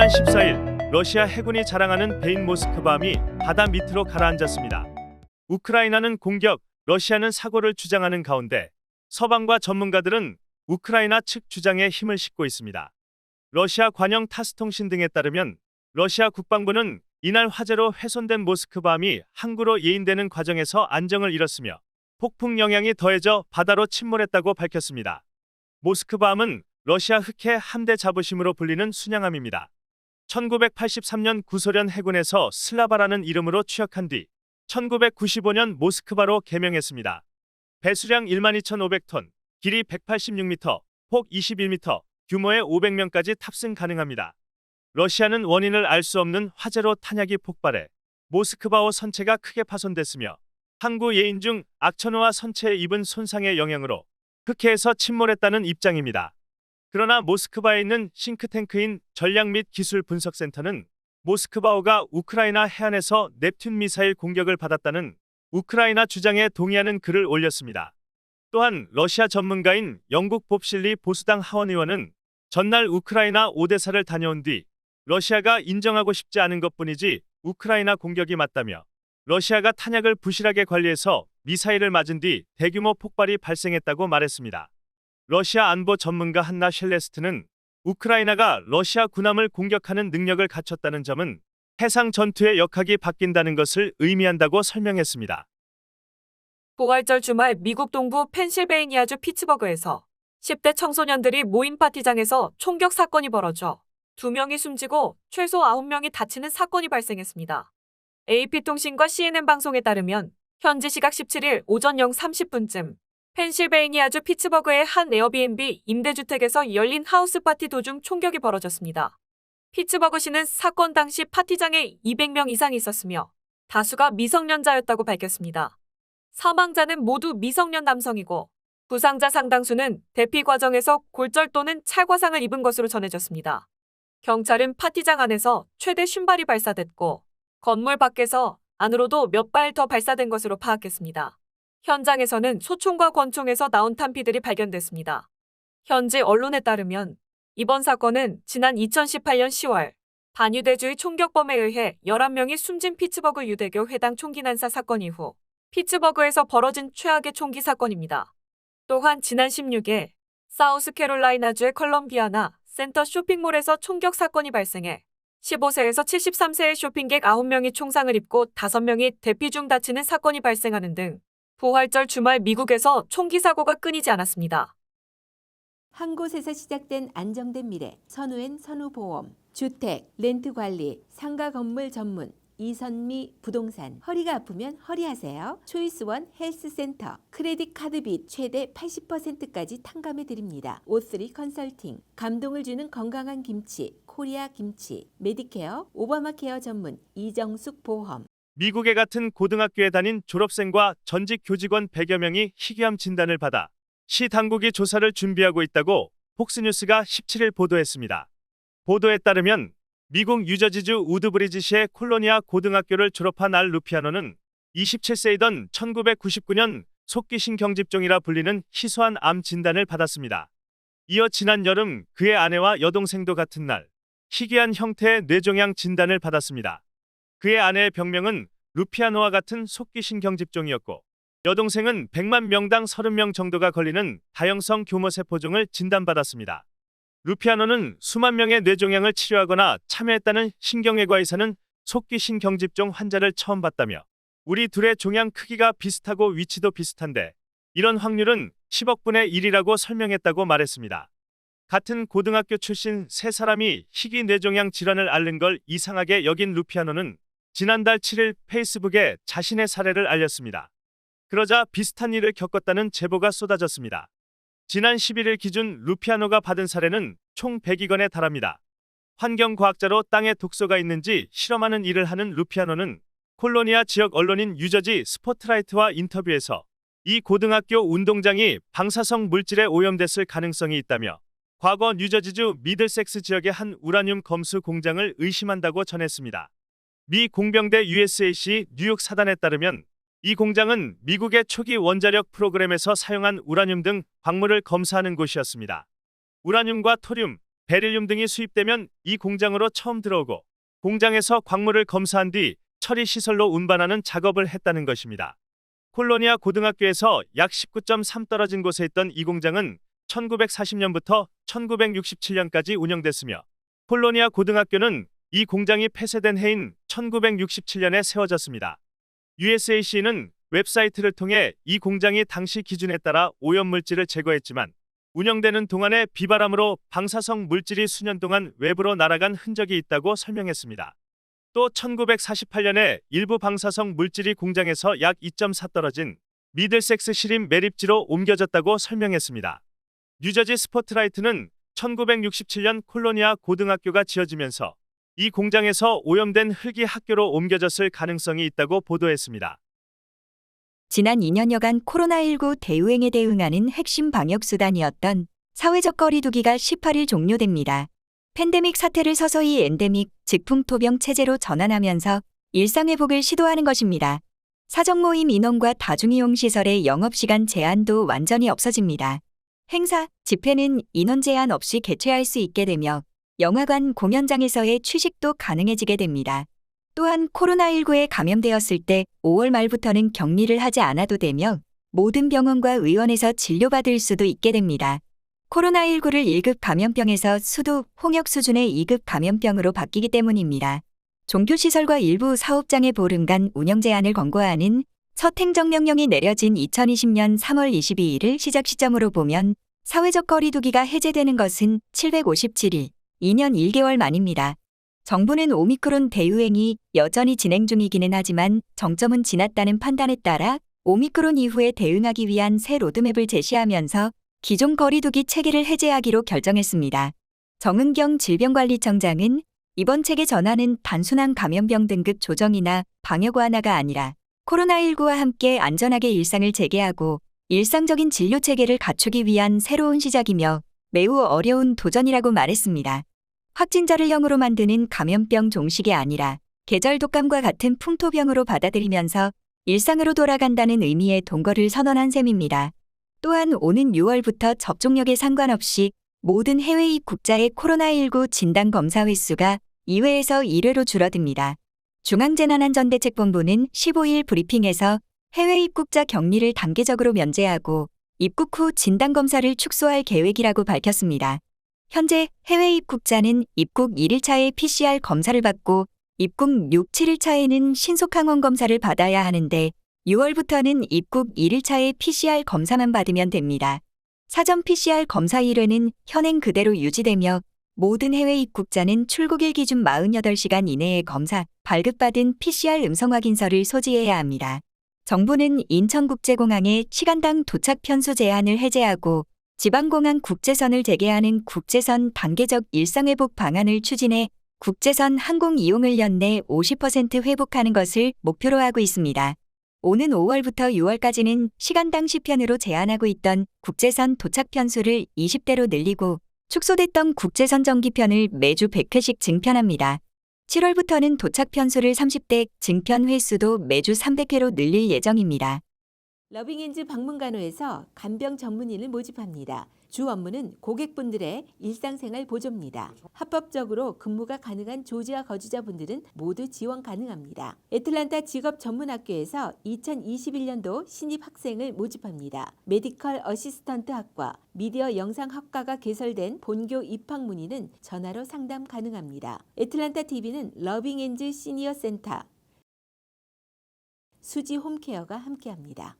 지난 14일 러시아 해군이 자랑하는 베인 모스크바함이 바다 밑으로 가라앉았습니다. 우크라이나는 공격, 러시아는 사고를 주장하는 가운데 서방과 전문가들은 우크라이나 측 주장에 힘을 싣고 있습니다. 러시아 관영 타스 통신 등에 따르면 러시아 국방부는 이날 화재로 훼손된 모스크바함이 항구로 예인되는 과정에서 안정을 잃었으며 폭풍 영향이 더해져 바다로 침몰했다고 밝혔습니다. 모스크바함은 러시아 흑해 함대 자부심으로 불리는 순양함입니다. 1983년 구소련 해군에서 슬라바라는 이름으로 취역한 뒤 1995년 모스크바로 개명했습니다. 배수량 12,500톤, 길이 186m, 폭 21m, 규모의 500명까지 탑승 가능합니다. 러시아는 원인을 알 수 없는 화재로 탄약이 폭발해 모스크바호 선체가 크게 파손됐으며 항구 예인 중 악천후와 선체에 입은 손상의 영향으로 흑해에서 침몰했다는 입장입니다. 그러나 모스크바에 있는 싱크탱크인 전략 및 기술 분석센터는 모스크바호가 우크라이나 해안에서 넵튠 미사일 공격을 받았다는 우크라이나 주장에 동의하는 글을 올렸습니다. 또한 러시아 전문가인 영국 봅실리 보수당 하원 의원은 전날 우크라이나 오데사를 다녀온 뒤 러시아가 인정하고 싶지 않은 것뿐이지 우크라이나 공격이 맞다며 러시아가 탄약을 부실하게 관리해서 미사일을 맞은 뒤 대규모 폭발이 발생했다고 말했습니다. 러시아 안보 전문가 한나 셸레스트는 우크라이나가 러시아 군함을 공격하는 능력을 갖췄다는 점은 해상 전투의 역학이 바뀐다는 것을 의미한다고 설명했습니다. 부활절 주말 미국 동부 펜실베이니아주 피츠버그에서 10대 청소년들이 모인 파티장에서 총격 사건이 벌어져 2명이 숨지고 최소 9명이 다치는 사건이 발생했습니다. AP통신과 CNN 방송에 따르면 현지 시각 17일 오전 0시 30분쯤 펜실베이니아주 피츠버그의 한 에어비앤비 임대주택에서 열린 하우스 파티 도중 총격이 벌어졌습니다. 피츠버그시는 사건 당시 파티장에 200명 이상이 있었으며 다수가 미성년자였다고 밝혔습니다. 사망자는 모두 미성년 남성이고 부상자 상당수는 대피 과정에서 골절 또는 찰과상을 입은 것으로 전해졌습니다. 경찰은 파티장 안에서 최대 50발이 발사됐고 건물 밖에서 안으로도 몇 발 더 발사된 것으로 파악했습니다. 현장에서는 소총과 권총에서 나온 탄피들이 발견됐습니다. 현지 언론에 따르면 이번 사건은 지난 2018년 10월 반유대주의 총격범에 의해 11명이 숨진 피츠버그 유대교 회당 총기 난사 사건 이후 피츠버그에서 벌어진 최악의 총기 사건입니다. 또한 지난 16일 사우스캐롤라이나주의 컬럼비아나 센터 쇼핑몰에서 총격 사건이 발생해 15세에서 73세의 쇼핑객 9명이 총상을 입고 5명이 대피 중 다치는 사건이 발생하는 등 부활절 주말 미국에서 총기 사고가 끊이지 않았습니다. 한 곳에서 시작된 안정된 미래, 선우엔 선우보험, 주택, 렌트관리, 상가 건물 전문, 이선미 부동산. 허리가 아프면 허리하세요. 초이스원 헬스센터, 크레딧 카드빚 최대 80%까지 탕감해드립니다. O3 컨설팅, 감동을 주는 건강한 김치, 코리아 김치, 메디케어, 오바마케어 전문, 이정숙 보험. 미국의 같은 고등학교에 다닌 졸업생과 전직 교직원 100여 명이 희귀암 진단을 받아 시 당국이 조사를 준비하고 있다고 폭스뉴스가 17일 보도했습니다. 보도에 따르면 미국 뉴저지주 우드브리지시의 콜로니아 고등학교를 졸업한 알 루피아노는 27세이던 1999년 속기신 경집종이라 불리는 희소한 암 진단을 받았습니다. 이어 지난 여름 그의 아내와 여동생도 같은 날 희귀한 형태의 뇌종양 진단을 받았습니다. 그의 아내의 병명은 루피아노와 같은 속기신 경집종이었고 여동생은 100만 명당 30명 정도가 걸리는 다형성 교모세포종을 진단받았습니다. 루피아노는 수만 명의 뇌종양을 치료하거나 참여했다는 신경외과 의사는 속기신 경집종 환자를 처음 봤다며 우리 둘의 종양 크기가 비슷하고 위치도 비슷한데 이런 확률은 10억 분의 1이라고 설명했다고 말했습니다. 같은 고등학교 출신 세 사람이 희귀 뇌종양 질환을 앓는 걸 이상하게 여긴 루피아노는 지난달 7일 페이스북에 자신의 사례를 알렸습니다. 그러자 비슷한 일을 겪었다는 제보가 쏟아졌습니다. 지난 11일 기준 루피아노가 받은 사례는 총 100여 건에 달합니다. 환경과학자로 땅에 독소가 있는지 실험하는 일을 하는 루피아노는 콜로니아 지역 언론인 뉴저지 스포트라이트와 인터뷰에서 이 고등학교 운동장이 방사성 물질에 오염됐을 가능성이 있다며 과거 뉴저지주 미들섹스 지역의 한 우라늄 검수 공장을 의심한다고 전했습니다. 미 공병대 USAC 뉴욕 사단에 따르면 이 공장은 미국의 초기 원자력 프로그램에서 사용한 우라늄 등 광물을 검사하는 곳이었습니다. 우라늄과 토륨, 베릴륨 등이 수입되면 이 공장으로 처음 들어오고 공장에서 광물을 검사한 뒤 처리 시설로 운반하는 작업을 했다는 것입니다. 콜로니아 고등학교에서 약 19.3 떨어진 곳에 있던 이 공장은 1940년부터 1967년까지 운영됐으며 콜로니아 고등학교는 이 공장이 폐쇄된 해인 1967년에 세워졌습니다. USAC는 웹사이트를 통해 이 공장이 당시 기준에 따라 오염물질을 제거했지만 운영되는 동안에 비바람으로 방사성 물질이 수년 동안 외부로 날아간 흔적이 있다고 설명했습니다. 또 1948년에 일부 방사성 물질이 공장에서 약 2.4 떨어진 미들섹스 시림 매립지로 옮겨졌다고 설명했습니다. 뉴저지 스포트라이트는 1967년 콜로니아 고등학교가 지어지면서 이 공장에서 오염된 흙이 학교로 옮겨졌을 가능성이 있다고 보도했습니다. 지난 2년여간 코로나19 대유행에 대응하는 핵심 방역수단이었던 사회적 거리두기가 18일 종료됩니다. 팬데믹 사태를 서서히 엔데믹, 즉 풍토병 체제로 전환하면서 일상회복을 시도하는 것입니다. 사적 모임 인원과 다중이용시설의 영업시간 제한도 완전히 없어집니다. 행사, 집회는 인원 제한 없이 개최할 수 있게 되며 영화관, 공연장에서의 취식도 가능해지게 됩니다. 또한 코로나19에 감염되었을 때 5월 말부터는 격리를 하지 않아도 되며 모든 병원과 의원에서 진료받을 수도 있게 됩니다. 코로나19를 1급 감염병에서 수두, 홍역 수준의 2급 감염병으로 바뀌기 때문입니다. 종교시설과 일부 사업장의 보름간 운영 제한을 권고하는 첫 행정명령이 내려진 2020년 3월 22일을 시작 시점으로 보면 사회적 거리두기가 해제되는 것은 757일, 2년 1개월 만입니다. 정부는 오미크론 대유행이 여전히 진행 중이기는 하지만 정점은 지났다는 판단에 따라 오미크론 이후에 대응하기 위한 새 로드맵을 제시하면서 기존 거리두기 체계를 해제하기로 결정했습니다. 정은경 질병관리청장은 이번 체계 전환은 단순한 감염병 등급 조정이나 방역 완화가 아니라 코로나19와 함께 안전하게 일상을 재개하고 일상적인 진료 체계를 갖추기 위한 새로운 시작이며 매우 어려운 도전이라고 말했습니다. 확진자를 0으로 만드는 감염병 종식이 아니라 계절 독감과 같은 풍토병으로 받아들이면서 일상으로 돌아간다는 의미의 동거를 선언한 셈입니다. 또한 오는 6월부터 접종력에 상관없이 모든 해외 입국자의 코로나19 진단 검사 횟수가 2회에서 1회로 줄어듭니다. 중앙재난안전대책본부는 15일 브리핑에서 해외 입국자 격리를 단계적으로 면제하고 입국 후 진단검사를 축소할 계획이라고 밝혔습니다. 현재 해외 입국자는 입국 1일차에 PCR 검사를 받고 입국 6, 7일차에는 신속항원 검사를 받아야 하는데 6월부터는 입국 1일차에 PCR 검사만 받으면 됩니다. 사전 PCR 검사 일회는 현행 그대로 유지되며 모든 해외 입국자는 출국일 기준 48시간 이내에 검사, 발급받은 PCR 음성 확인서를 소지해야 합니다. 정부는 인천국제공항의 시간당 도착 편수 제한을 해제하고 지방공항 국제선을 재개하는 국제선 단계적 일상회복 방안을 추진해 국제선 항공 이용을 연내 50% 회복하는 것을 목표로 하고 있습니다. 오는 5월부터 6월까지는 시간당 10편으로 제한하고 있던 국제선 도착 편수를 20대로 늘리고 축소됐던 국제선 정기편을 매주 100회씩 증편합니다. 7월부터는 도착 편수를 30대, 증편 횟수도 매주 300회로 늘릴 예정입니다. 러빙엔즈 방문간호에서 간병 전문의를 모집합니다. 주 업무는 고객분들의 일상생활 보조입니다. 합법적으로 근무가 가능한 조지아 거주자분들은 모두 지원 가능합니다. 애틀란타 직업전문학교에서 2021년도 신입 학생을 모집합니다. 메디컬 어시스턴트 학과, 미디어 영상 학과가 개설된 본교 입학 문의는 전화로 상담 가능합니다. 애틀란타 TV는 러빙엔즈 시니어 센터, 수지 홈케어가 함께합니다.